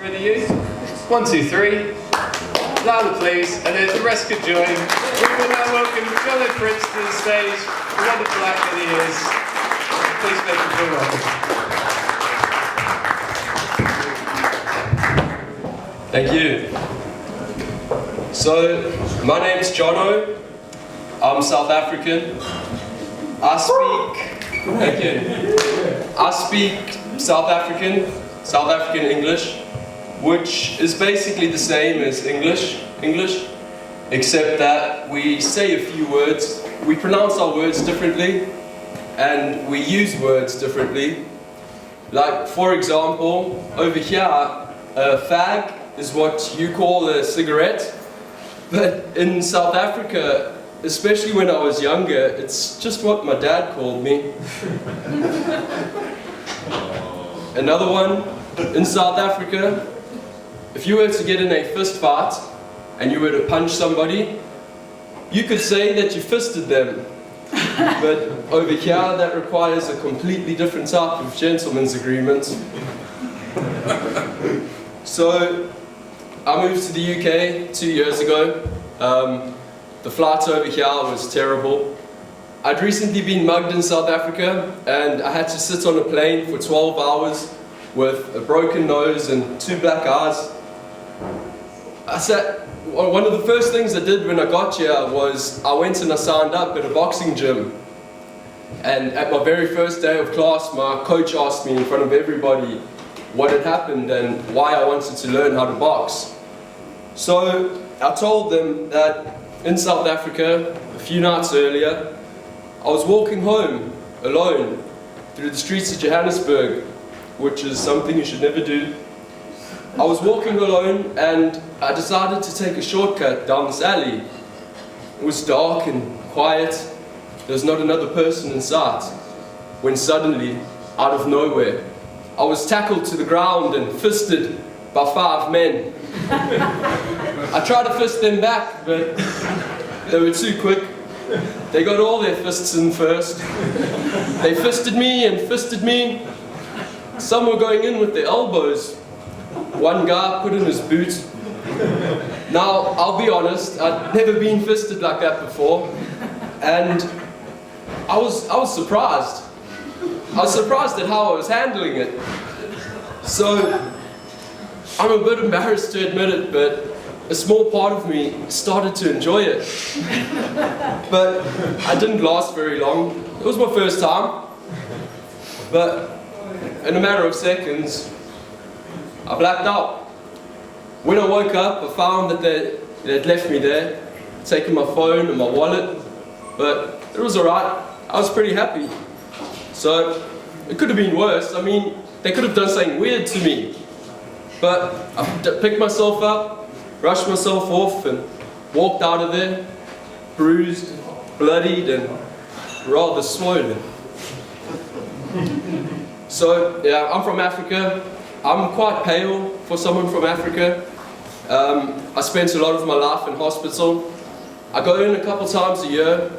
Ready, you? 1, 2, 3. Louder, please, and then the rest could join. We will now welcome Jono to the stage, the wonderful actor he is. Please make him feel welcome. Thank you. So, my name is Jono. I'm South African. I speak South African English, which is basically the same as English, except that we say a few words, we pronounce our words differently, and we use words differently. Like, for example, over here, a fag is what you call a cigarette, but in South Africa, especially when I was younger, it's just what my dad called me. Another one, in South Africa, if you were to get in a fist fight and you were to punch somebody, you could say that you fisted them. But over here, that requires a completely different type of gentleman's agreement. So, I moved to the UK 2 years ago. The flight over here was terrible. I'd recently been mugged in South Africa and I had to sit on a plane for 12 hours with a broken nose and 2 black eyes. One of the first things I did when I got here was I went and I signed up at a boxing gym. And at my very first day of class, my coach asked me in front of everybody what had happened and why I wanted to learn how to box. So I told them that in South Africa, a few nights earlier, I was walking home alone through the streets of Johannesburg, which is something you should never do. I was walking alone and I decided to take a shortcut down this alley. It was dark and quiet. There was not another person in sight. When suddenly, out of nowhere, I was tackled to the ground and fisted by 5 men. I tried to fist them back, but they were too quick. They got all their fists in first. They fisted me and fisted me. Some were going in with their elbows. One guy put in his boot. Now, I'll be honest, I'd never been fisted like that before. And I was surprised. I was surprised at how I was handling it. So, I'm a bit embarrassed to admit it, but a small part of me started to enjoy it. But I didn't last very long. It was my first time. But in a matter of seconds, I blacked out. When I woke up, I found that they'd left me there, taken my phone and my wallet, but it was alright. I was pretty happy. So, it could have been worse. I mean, they could have done something weird to me. But I picked myself up, brushed myself off and walked out of there, bruised, bloodied and rather swollen. So, yeah, I'm from Africa. I'm quite pale for someone from Africa. I spent a lot of my life in hospital. I go in a couple times a year.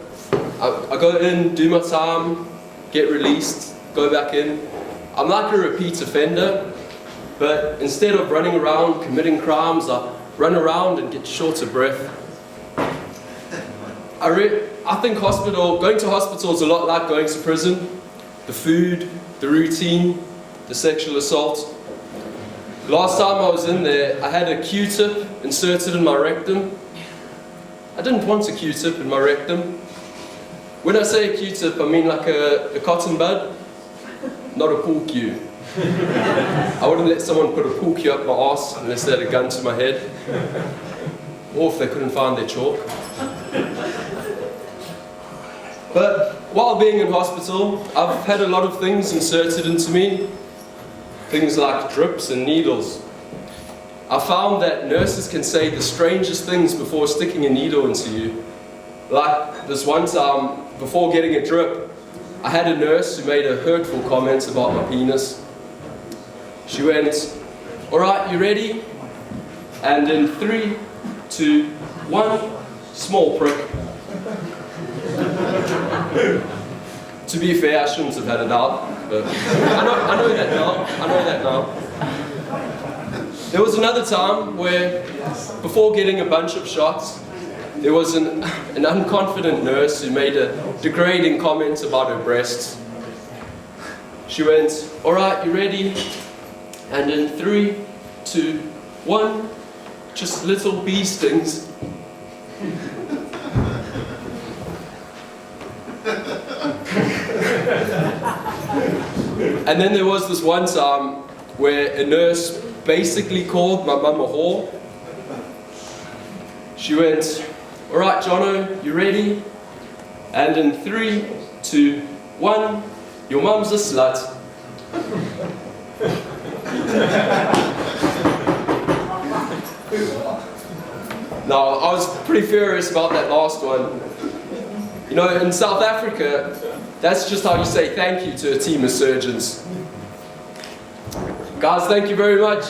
I go in, do my time, get released, go back in. I'm like a repeat offender, but instead of running around committing crimes, I run around and get short of breath. I think going to hospital is a lot like going to prison. The food, the routine, the sexual assault. Last time I was in there, I had a Q-tip inserted in my rectum. I didn't want a Q-tip in my rectum. When I say a Q-tip, I mean like a cotton bud, not a pool cue. I wouldn't let someone put a pool cue up my arse unless they had a gun to my head, or if they couldn't find their chalk. But while being in hospital, I've had a lot of things inserted into me. Things like drips and needles. I found that nurses can say the strangest things before sticking a needle into you. Like this one time, before getting a drip, I had a nurse who made a hurtful comment about my penis. She went, "Alright, you ready?" And in 3, 2, 1, small prick. To be fair, I shouldn't have had it out, but I know that now. There was another time where, before getting a bunch of shots, there was an unconfident nurse who made a degrading comment about her breasts. She went, "Alright, you ready?" And in 3, 2, 1, just little bee stings. And then there was this one time where a nurse basically called my mum a whore. She went, "Alright, Jono, you ready?" And in 3, 2, 1, "Your mum's a slut." No, I was pretty furious about that last one. You know, in South Africa, that's just how you say thank you to a team of surgeons. Guys, thank you very much.